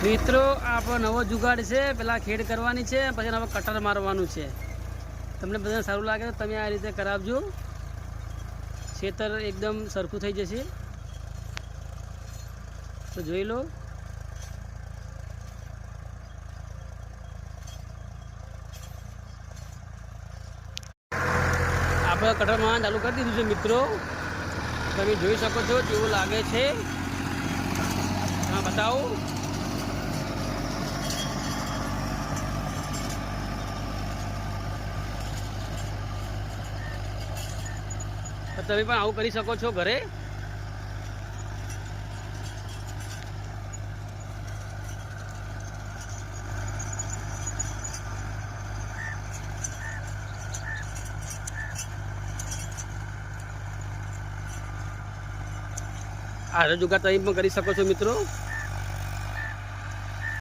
મિત્રો આપણો નવો જુગાડ છે, પેલા ખેડ કરવાની છે, પછી હવે કટર મારવાનું છે। તમને બધાને સારું લાગે તો તમે આ રીતે કરાવજો, ખેતર એકદમ સરખું થઈ જશે। તો જોઈ લો। આપણે કટર મારવાનું ચાલુ કરી દીધું છે મિત્રો, તમે જોઈ શકો છો કેવું લાગે છે। હા બતાવો। તમે પણ આવું કરી શકો છો ઘરે। આ જુગાડ તમે પણ કરી શકો છો મિત્રો।